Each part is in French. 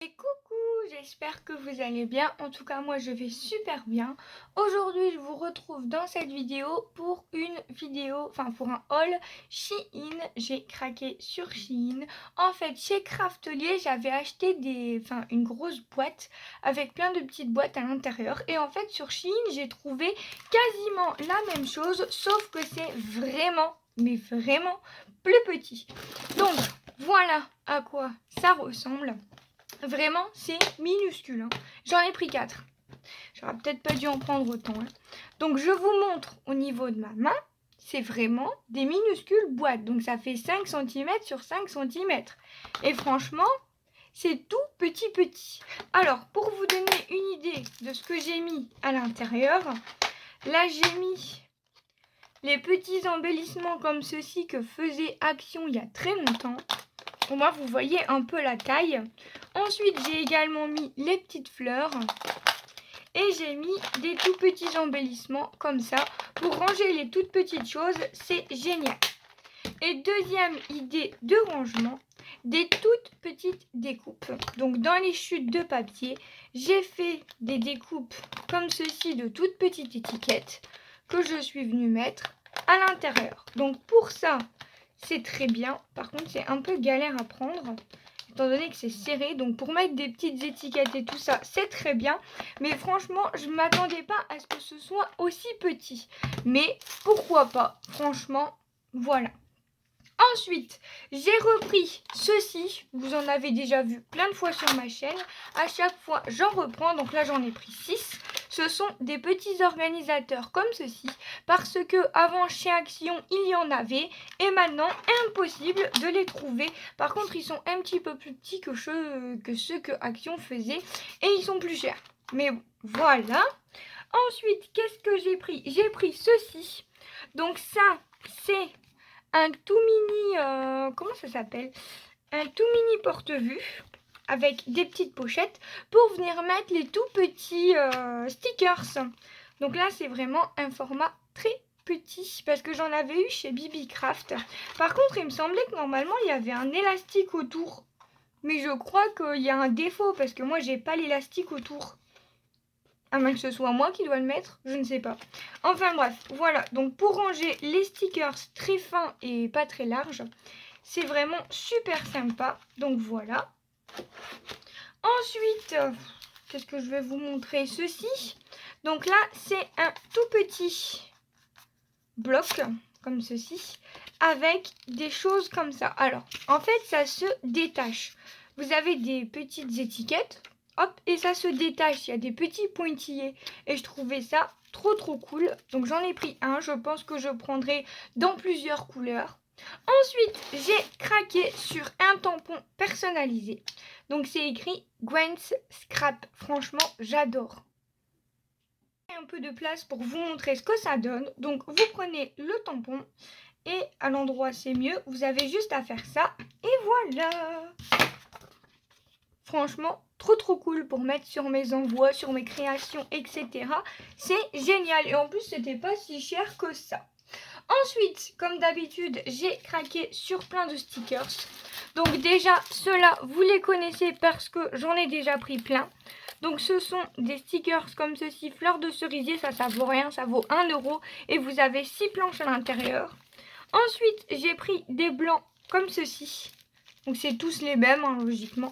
Et coucou, j'espère que vous allez bien. En tout cas, moi je vais super bien. Aujourd'hui, je vous retrouve dans cette vidéo pour pour un haul Shein. J'ai craqué sur Shein. En fait, chez Craftelier, j'avais acheté une grosse boîte avec plein de petites boîtes à l'intérieur. Et en fait, sur Shein, j'ai trouvé quasiment la même chose, sauf que c'est vraiment, mais vraiment plus petit. Donc, voilà à quoi ça ressemble. Vraiment, c'est minuscule. J'en ai pris 4. J'aurais peut-être pas dû en prendre autant. Donc, je vous montre au niveau de ma main. C'est vraiment des minuscules boîtes. Donc, ça fait 5 cm sur 5 cm. Et franchement, c'est tout petit. Alors, pour vous donner une idée de ce que j'ai mis à l'intérieur, là, j'ai mis les petits embellissements comme ceci que faisait Action il y a très longtemps. Au moins, vous voyez un peu la taille. Ensuite, j'ai également mis les petites fleurs. Et j'ai mis des tout petits embellissements comme ça. Pour ranger les toutes petites choses, c'est génial. Et deuxième idée de rangement, des toutes petites découpes. Donc dans les chutes de papier, j'ai fait des découpes comme ceci de toutes petites étiquettes que je suis venue mettre à l'intérieur. Donc pour ça, c'est très bien. Par contre, c'est un peu galère à prendre, étant donné que c'est serré. Donc pour mettre des petites étiquettes et tout ça, c'est très bien. Mais franchement, je ne m'attendais pas à ce que ce soit aussi petit. Mais pourquoi pas? Franchement, voilà. Ensuite, j'ai repris ceci. Vous en avez déjà vu plein de fois sur ma chaîne. À chaque fois, j'en reprends. Donc là, j'en ai pris 6. Ce sont des petits organisateurs comme ceci. Parce que avant, chez Action, il y en avait. Et maintenant, impossible de les trouver. Par contre, ils sont un petit peu plus petits que ceux que Action faisait. Et ils sont plus chers. Mais voilà. Ensuite, qu'est-ce que j'ai pris? J'ai pris ceci. Donc ça, c'est un tout mini, comment ça s'appelle? Un tout mini porte-vue avec des petites pochettes pour venir mettre les tout petits stickers. Donc là, c'est vraiment un format très petit parce que j'en avais eu chez Bibi Craft. Par contre, il me semblait que normalement, il y avait un élastique autour. Mais je crois qu'il y a un défaut parce que moi, j'ai pas l'élastique autour. À moins que ce soit moi qui dois le mettre, je ne sais pas. Enfin bref, voilà. Donc pour ranger les stickers très fins et pas très larges, c'est vraiment super sympa. Donc voilà. Ensuite, qu'est-ce que je vais vous montrer? Ceci. Donc là, c'est un tout petit bloc, comme ceci, avec des choses comme ça. Alors, en fait, ça se détache. Vous avez des petites étiquettes. Hop, et ça se détache, il y a des petits pointillés et je trouvais ça trop cool. Donc j'en ai pris un, je pense que je prendrai dans plusieurs couleurs. Ensuite, j'ai craqué sur un tampon personnalisé. Donc c'est écrit Gwen's Scrap. Franchement, j'adore. Un peu de place pour vous montrer ce que ça donne. Donc vous prenez le tampon et à l'endroit c'est mieux, vous avez juste à faire ça et voilà. Franchement, trop cool pour mettre sur mes envois, sur mes créations, etc. C'est génial. Et en plus, c'était pas si cher que ça. Ensuite, comme d'habitude, j'ai craqué sur plein de stickers. Donc déjà, ceux-là, vous les connaissez parce que j'en ai déjà pris plein. Donc ce sont des stickers comme ceci, fleurs de cerisier, ça vaut rien, ça vaut 1 €. Et vous avez 6 planches à l'intérieur. Ensuite, j'ai pris des blancs comme ceci. Donc c'est tous les mêmes, hein, logiquement.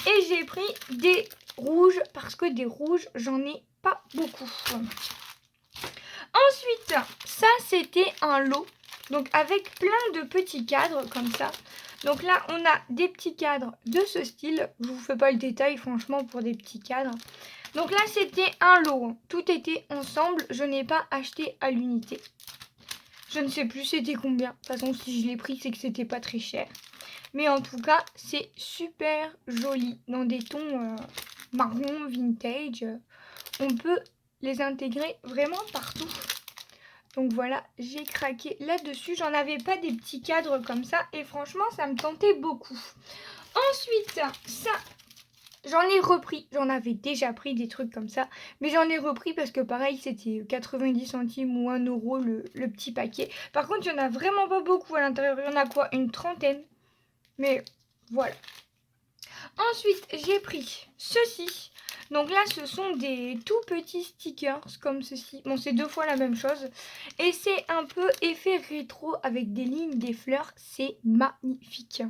Et j'ai pris des rouges parce que des rouges, j'en ai pas beaucoup. Ensuite, ça c'était un lot. Donc avec plein de petits cadres comme ça. Donc là, on a des petits cadres de ce style. Je vous fais pas le détail, franchement, pour des petits cadres. Donc là, c'était un lot. Tout était ensemble. Je n'ai pas acheté à l'unité. Je ne sais plus c'était combien. De toute façon, si je l'ai pris, c'est que c'était pas très cher. Mais en tout cas, c'est super joli. Dans des tons marron, vintage. On peut les intégrer vraiment partout. Donc voilà, j'ai craqué là-dessus. J'en avais pas des petits cadres comme ça. Et franchement, ça me tentait beaucoup. Ensuite, ça, j'en ai repris. J'en avais déjà pris des trucs comme ça. Mais j'en ai repris parce que pareil, c'était 90 centimes ou 1 € le petit paquet. Par contre, il n'y en a vraiment pas beaucoup à l'intérieur. Il y en a quoi? Une trentaine. Mais voilà. Ensuite, j'ai pris ceci. Donc là, ce sont des tout petits stickers comme ceci. Bon, c'est deux fois la même chose. Et c'est un peu effet rétro avec des lignes, des fleurs. C'est magnifique.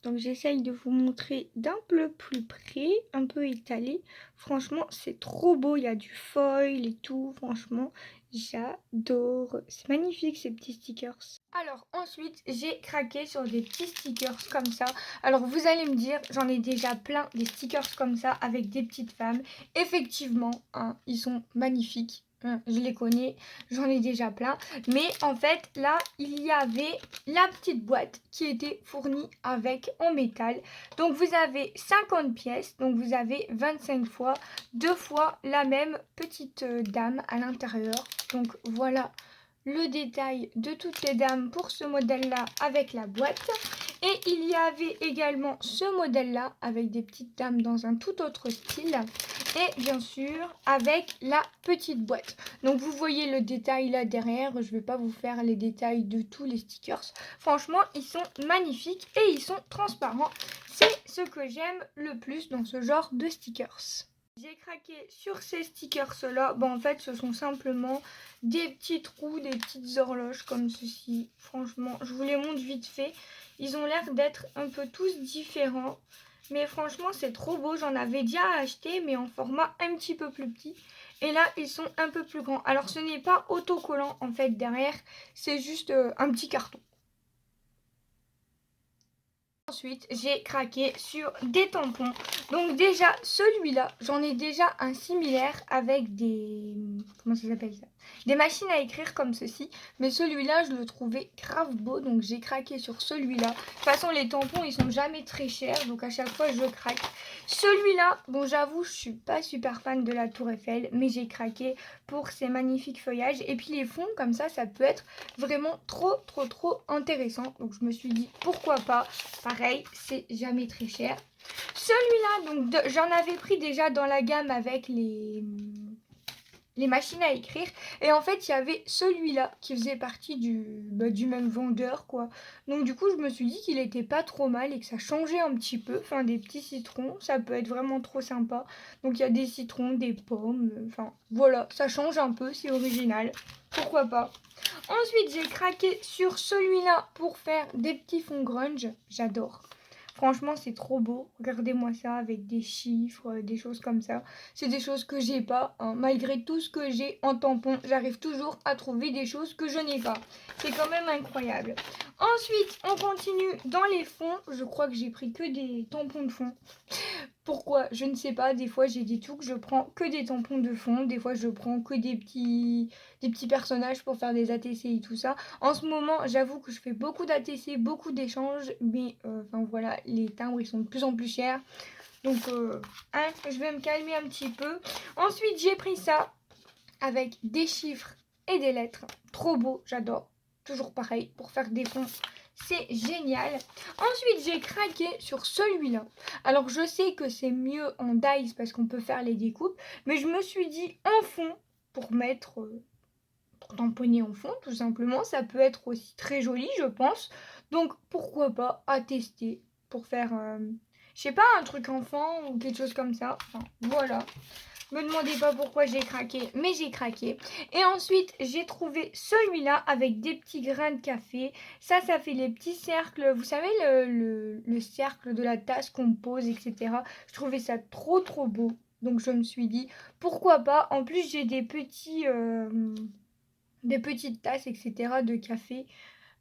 Donc j'essaye de vous montrer d'un peu plus près, un peu étalé. Franchement, c'est trop beau. Il y a du foil et tout. Franchement, j'adore. C'est magnifique ces petits stickers. Alors ensuite, j'ai craqué sur des petits stickers comme ça. Alors vous allez me dire, j'en ai déjà plein des stickers comme ça avec des petites femmes. Effectivement, hein, ils sont magnifiques. Je les connais, j'en ai déjà plein. Mais en fait, là, il y avait la petite boîte qui était fournie avec en métal. Donc vous avez 50 pièces, donc vous avez 25 fois, deux fois la même petite dame à l'intérieur. Donc voilà le détail de toutes les dames pour ce modèle-là avec la boîte. Et il y avait également ce modèle-là avec des petites dames dans un tout autre style. Et bien sûr avec la petite boîte. Donc vous voyez le détail là derrière. Je ne vais pas vous faire les détails de tous les stickers. Franchement, ils sont magnifiques et ils sont transparents. C'est ce que j'aime le plus dans ce genre de stickers. J'ai craqué sur ces stickers-là. Bon, en fait, ce sont simplement des petits trous, des petites horloges comme ceci. Franchement, je vous les montre vite fait. Ils ont l'air d'être un peu tous différents. Mais franchement, c'est trop beau. J'en avais déjà acheté, mais en format un petit peu plus petit. Et là, ils sont un peu plus grands. Alors, ce n'est pas autocollant, en fait, derrière. C'est juste un petit carton. Ensuite, j'ai craqué sur des tampons. Donc déjà, celui-là, j'en ai déjà un similaire avec des... Comment ça s'appelle ça? Des machines à écrire comme ceci. Mais celui-là, je le trouvais grave beau. Donc j'ai craqué sur celui-là. De toute façon, les tampons, ils sont jamais très chers. Donc à chaque fois, je craque. Celui-là, bon, j'avoue, je suis pas super fan de la Tour Eiffel. Mais j'ai craqué pour ces magnifiques feuillages. Et puis les fonds, comme ça peut être vraiment trop intéressant. Donc je me suis dit, pourquoi pas? Pareil, c'est jamais très cher. Celui-là, donc j'en avais pris déjà dans la gamme avec les machines à écrire. Et en fait, il y avait celui-là qui faisait partie du même vendeur, quoi. Donc du coup, je me suis dit qu'il était pas trop mal et que ça changeait un petit peu. Enfin, des petits citrons, ça peut être vraiment trop sympa. Donc il y a des citrons, des pommes, enfin voilà, ça change un peu, c'est original. Pourquoi pas? Ensuite, j'ai craqué sur celui-là pour faire des petits fonds grunge. J'adore. Franchement, c'est trop beau. Regardez-moi ça avec des chiffres, des choses comme ça. C'est des choses que j'ai pas. Hein. Malgré tout ce que j'ai en tampon, j'arrive toujours à trouver des choses que je n'ai pas. C'est quand même incroyable. Ensuite, on continue dans les fonds. Je crois que j'ai pris que des tampons de fond. Pourquoi? Je ne sais pas. Des fois, j'ai des trucs, je prends que des tampons de fond. Des fois, je prends que des petits personnages pour faire des ATC et tout ça. En ce moment, j'avoue que je fais beaucoup d'ATC, beaucoup d'échanges. Mais, enfin voilà, les timbres, ils sont de plus en plus chers. Donc, hein, je vais me calmer un petit peu. Ensuite, j'ai pris ça avec des chiffres et des lettres. Trop beau, j'adore. Toujours pareil, pour faire des fonds. C'est génial. Ensuite, j'ai craqué sur celui-là. Alors, je sais que c'est mieux en dies parce qu'on peut faire les découpes. Mais je me suis dit en fond, pour mettre, pour tamponner en fond, tout simplement. Ça peut être aussi très joli, je pense. Donc, pourquoi pas à tester pour faire, je sais pas, un truc enfant ou quelque chose comme ça. Enfin, voilà. Me demandez pas pourquoi j'ai craqué, mais j'ai craqué. Et ensuite, j'ai trouvé celui-là avec des petits grains de café. Ça fait les petits cercles. Vous savez, le cercle de la tasse qu'on pose, etc. Je trouvais ça trop beau. Donc, je me suis dit, pourquoi pas. En plus, j'ai des petites tasses, etc. de café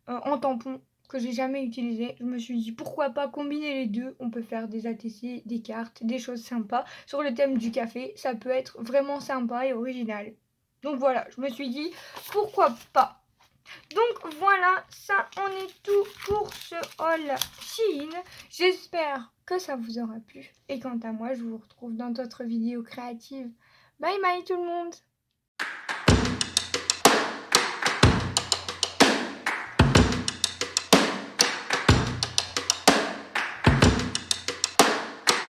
en tampon que j'ai jamais utilisé. Je me suis dit pourquoi pas combiner les deux. On peut faire des ATC, des cartes, des choses sympas. Sur le thème du café, ça peut être vraiment sympa et original. Donc voilà, je me suis dit pourquoi pas. Donc voilà, ça en est tout pour ce haul Shein. J'espère que ça vous aura plu. Et quant à moi, je vous retrouve dans d'autres vidéos créatives. Bye bye tout le monde!